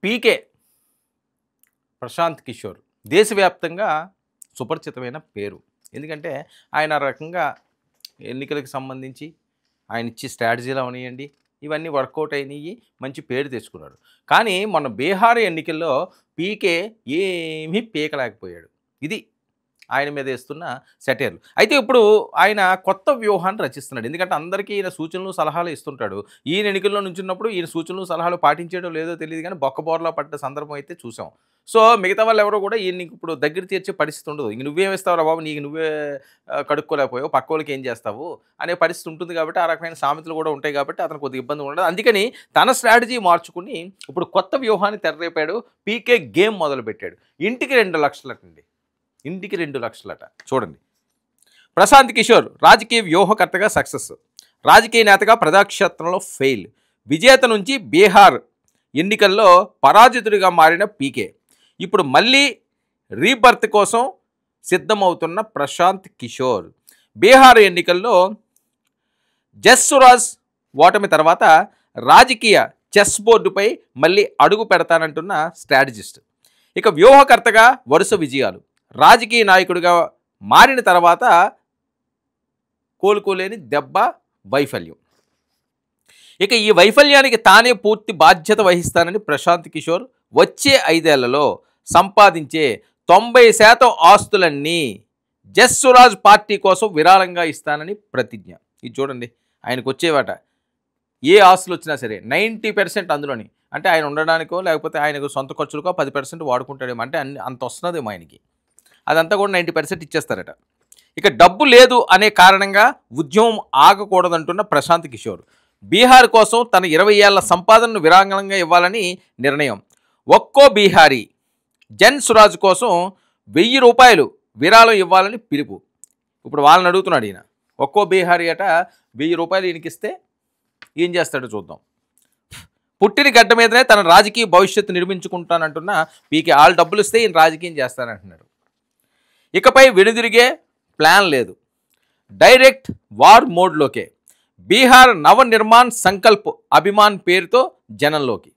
పీకే ప్రశాంత్ కిషోర్ దేశవ్యాప్తంగా సుపరిచితమైన పేరు. ఎందుకంటే ఆయన రకంగా ఎన్నికలకు సంబంధించి ఆయన ఇచ్చే స్ట్రాటజీలు అవనియండి, ఇవన్నీ వర్కౌట్ అయినాయి, మంచి పేరు తెచ్చుకున్నాడు. కానీ మొన్న బీహార్ ఎన్నికల్లో పీకే ఏమీ పీకలేకపోయాడు. ఇది ఆయన మీద వేస్తున్న సెటైర్లు. అయితే ఇప్పుడు ఆయన కొత్త వ్యూహాన్ని రచిస్తున్నాడు. ఎందుకంటే అందరికీ ఈయన సూచనలు సలహాలు ఇస్తుంటాడు. ఈయన ఎన్నికల్లో నుంచున్నప్పుడు ఈయన సూచనలు సలహాలు పాటించేయడం లేదో తెలియదు, కానీ బొక్కబోర్లా పడ్డ సందర్భం అయితే చూసాం. సో మిగతా వాళ్ళు ఎవరో కూడా ఈయన ఇప్పుడు దగ్గర తీర్చే పరిస్థితి ఉండదు. ఇంక నువ్వేమిస్తావురా బాబు, నీకు నువ్వే కడుక్కోలేకపోయావు, పక్క వాళ్ళకి ఏం చేస్తావు అనే పరిస్థితి ఉంటుంది. కాబట్టి ఆ రకమైన సామెతలు కూడా ఉంటాయి. కాబట్టి అతను కొద్దిగా ఇబ్బంది ఉండదు. అందుకని తన స్ట్రాటజీ మార్చుకుని ఇప్పుడు కొత్త వ్యూహాన్ని తెరరేపాడు. పీకే గేమ్ మొదలుపెట్టాడు. ఇంటికి 2 లక్షలటండి. ఇంటికి 2 లక్షలట. చూడండి, ప్రశాంత్ కిషోర్ రాజకీయ వ్యూహకర్తగా సక్సెస్, రాజకీయ నేతగా ప్రజాక్షేత్రంలో ఫెయిల్, విజేత నుంచి బీహార్ ఎన్నికల్లో పరాజితుడిగా మారిన పీకే, ఇప్పుడు మళ్ళీ రీబర్త్ కోసం సిద్ధమవుతున్న ప్రశాంత్ కిషోర్, బీహార్ ఎన్నికల్లో జస్సురాజ్ ఓటమి తర్వాత రాజకీయ చెస్ బోర్డుపై మళ్ళీ అడుగు పెడతానంటున్న స్ట్రాటజిస్ట్, ఇక వ్యూహకర్తగా వరుస విజయాలు, రాజకీయ నాయకుడిగా మారిన తర్వాత కోలుకోలేని దెబ్బ వైఫల్యం. ఇక ఈ వైఫల్యానికి తానే పూర్తి బాధ్యత వహిస్తానని ప్రశాంత్ కిషోర్ వచ్చే 5 ఏళ్లలో సంపాదించే 90% ఆస్తులన్నీ జస్సురాజ్ పార్టీ కోసం విరాళంగా ఇస్తానని ప్రతిజ్ఞ. ఇది చూడండి, ఆయనకు వచ్చేవాట ఏ ఆస్తులు వచ్చినా సరే 90% అందులోని, అంటే ఆయన ఉండడానికో లేకపోతే ఆయనకు సొంత ఖర్చులకో 10% వాడుకుంటాడేమో, అంటే అంత వస్తున్నదేమో ఆయనకి, అదంతా కూడా 90% ఇచ్చేస్తారట. ఇక డబ్బు లేదు అనే కారణంగా ఉద్యమం ఆగకూడదంటున్న ప్రశాంత్ కిషోర్, బీహార్ కోసం తన 20 ఏళ్ల సంపాదనను విరాళంగా ఇవ్వాలని నిర్ణయం, ఒక్కో బీహారీ జన్ సురాజ్ కోసం 1000 రూపాయలు విరాళం ఇవ్వాలని పిలుపు. ఇప్పుడు వాళ్ళని అడుగుతున్నాడు ఈయన, ఒక్కో బీహారీ అట 1000 రూపాయలు ఈయనకిస్తే ఏం చేస్తాడో చూద్దాం. పుట్టిన గడ్డ మీదనే తన రాజకీయ భవిష్యత్తు నిర్మించుకుంటానంటున్న పీకే, వాళ్ళు డబ్బులు ఇస్తే ఈయన రాజకీయం చేస్తానంటున్నాడు. ఇకపై వెనుదిరిగే ప్లాన్ లేదు, డైరెక్ట్ వార్ మోడ్లోకే, బీహార్ నవనిర్మాణ్ సంకల్ప్ అభిమాన్ పేరుతో జనంలోకి,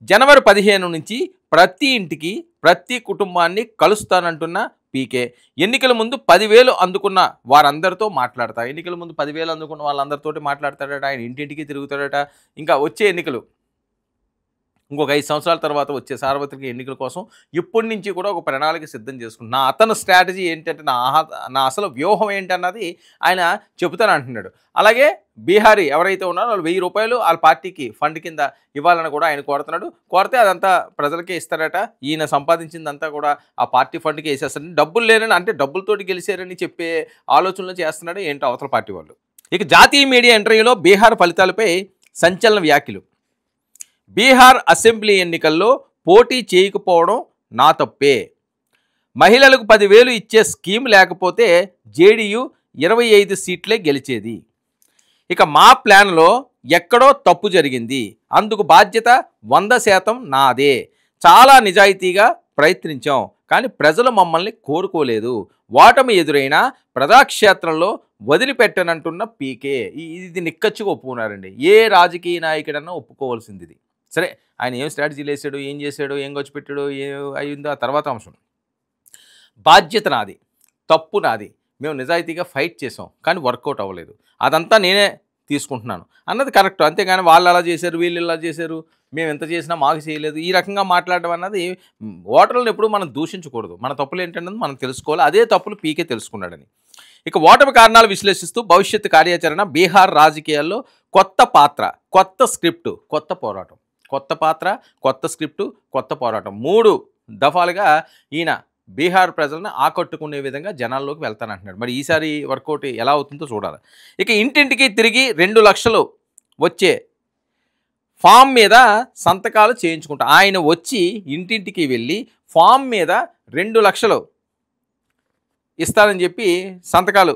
జనవరి 15 నుంచి ప్రతి ఇంటికి ప్రతి కుటుంబాన్ని కలుస్తానంటున్న పీకే, ఎన్నికల ముందు 10,000 అందుకున్న వారందరితో మాట్లాడతా, ఎన్నికల ముందు 10,000 అందుకున్న వాళ్ళందరితోటి మాట్లాడతాడట, ఆయన ఇంటింటికి తిరుగుతాడట. ఇంకా వచ్చే ఎన్నికలు ఇంకొక 5 సంవత్సరాల తర్వాత వచ్చే సార్వత్రిక ఎన్నికల కోసం ఇప్పటి నుంచి కూడా ఒక ప్రణాళిక సిద్ధం చేసుకుంటున్నా. అతని స్ట్రాటజీ ఏంటంటే నా అసలు వ్యూహం ఏంటన్నది ఆయన చెబుతానంటున్నాడు. అలాగే బీహారీ ఎవరైతే ఉన్నారో వాళ్ళు 1000 రూపాయలు వాళ్ళ పార్టీకి ఫండ్ కింద ఇవ్వాలని కూడా ఆయన కోరుతున్నాడు. కోరితే అదంతా ప్రజలకే ఇస్తారట. ఈయన సంపాదించిందంతా కూడా ఆ పార్టీ ఫండ్కి వేసేస్తారని, డబ్బులు లేరని, అంటే డబ్బులతోటి గెలిచారని చెప్పే ఆలోచనలు చేస్తున్నాడు ఏంటో అవతల పార్టీ వాళ్ళు. ఇక జాతీయ మీడియా ఇంటర్వ్యూలో బీహార్ ఫలితాలపై సంచలన వ్యాఖ్యలు, బీహార్ అసెంబ్లీ ఎన్నికల్లో పోటీ చేయకపోవడం నా తప్పే, మహిళలకు 10,000 ఇచ్చే స్కీమ్ లేకపోతే జేడీయూ 25 సీట్లే గెలిచేది, ఇక మా ప్లాన్లో ఎక్కడో తప్పు జరిగింది, అందుకు బాధ్యత 100% నాదే, చాలా నిజాయితీగా ప్రయత్నించాం కానీ ప్రజలు మమ్మల్ని కోరుకోలేదు, ఓటమి ఎదురైనా ప్రజాక్షేత్రంలో వదిలిపెట్టనంటున్న పీకే. ఇది నిక్కచ్చిగా ఒప్పుకున్నారండి. ఏ రాజకీయ నాయకుడన్నా ఒప్పుకోవాల్సింది ఇది. సరే, ఆయన ఏం స్ట్రాటజీలు వేసాడు, ఏం చేశాడు, ఏం ఖర్చు పెట్టాడు, ఏ అయిందో ఆ తర్వాత అంశం. బాధ్యత నాది, తప్పు నాది, మేము నిజాయితీగా ఫైట్ చేసాం కానీ వర్కౌట్ అవ్వలేదు, అదంతా నేనే తీసుకుంటున్నాను అన్నది కరెక్ట్. అంతేగాని వాళ్ళు అలా చేశారు, వీళ్ళు ఇలా చేశారు, మేము ఎంత చేసినా మాకు చేయలేదు, ఈ రకంగా మాట్లాడడం అన్నది ఓటర్లను ఎప్పుడు మనం దూషించకూడదు. మన తప్పులు ఏంటన్నది మనం తెలుసుకోవాలి. అదే తప్పులు పీకే తెలుసుకున్నాడని. ఇక ఓటమి కారణాలు విశ్లేషిస్తూ భవిష్యత్తు కార్యాచరణ, బీహార్ రాజకీయాల్లో కొత్త పాత్ర, కొత్త స్క్రిప్టు, కొత్త పోరాటం, కొత్త పాత్ర, కొత్త స్క్రిప్టు, కొత్త పోరాటం, 3 దఫాలుగా ఈయన బీహార్ ప్రజలను ఆకట్టుకునే విధంగా జనాల్లోకి వెళ్తానంటున్నాడు. మరి ఈసారి వర్కౌట్ ఎలా అవుతుందో చూడాలి. ఇక ఇంటింటికి తిరిగి 2 లక్షలు వచ్చే ఫామ్ మీద సంతకాలు చేయించుకుంటా, ఆయన వచ్చి ఇంటింటికి వెళ్ళి ఫామ్ మీద 2 లక్షలు ఇస్తానని చెప్పి సంతకాలు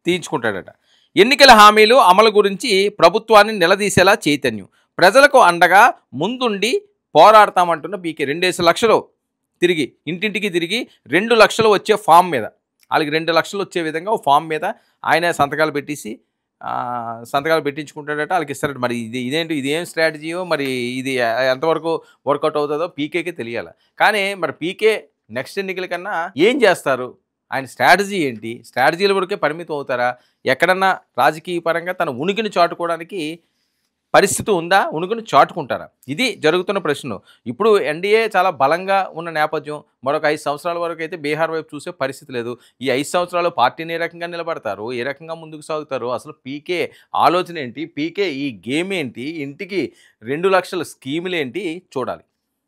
తీయించుకుంటాడట. ఎన్నికల హామీలు అమలు గురించి ప్రభుత్వాన్ని నిలదీసేలా చైతన్యం, ప్రజలకు అండగా ముందుండి పోరాడతామంటున్న పీకే. 2 లక్షలు తిరిగి ఇంటింటికి తిరిగి 2 లక్షలు వచ్చే ఫామ్ మీద, వాళ్ళకి 2 లక్షలు వచ్చే విధంగా ఫామ్ మీద ఆయన సంతకాలు పెట్టేసి సంతకాలు పెట్టించుకుంటాడట, వాళ్ళకి ఇస్తారట. మరి ఇదేంటి, ఇది ఏం స్ట్రాటజీయో మరి, ఇది ఎంతవరకు వర్కౌట్ అవుతుందో పీకేకే తెలియాలి. కానీ మరి పీకే నెక్స్ట్ ఎన్నికల కన్నా ఏం చేస్తారు, ఆయన స్ట్రాటజీ ఏంటి, స్ట్రాటజీల వరకే పరిమితం అవుతారా, ఎక్కడన్నా రాజకీయ పరంగా తన ఉనికిని చాటుకోవడానికి పరిస్థితి ఉందా, ఉనికిని చాటుకుంటారా, ఇది జరుగుతున్న ప్రశ్న. ఇప్పుడు ఎన్డీఏ చాలా బలంగా ఉన్న నేపథ్యం. మరొక 5 సంవత్సరాల వరకు అయితే బీహార్ వైపు చూసే పరిస్థితి లేదు. ఈ 5 సంవత్సరాలు పార్టీని ఏ రకంగా నిలబడతారు, ఏ రకంగా ముందుకు సాగుతారు, అసలు పీకే ఆలోచన ఏంటి, పీకే ఈ గేమ్ ఏంటి, ఇంటికి 2 లక్షల స్కీములు ఏంటి చూడాలి.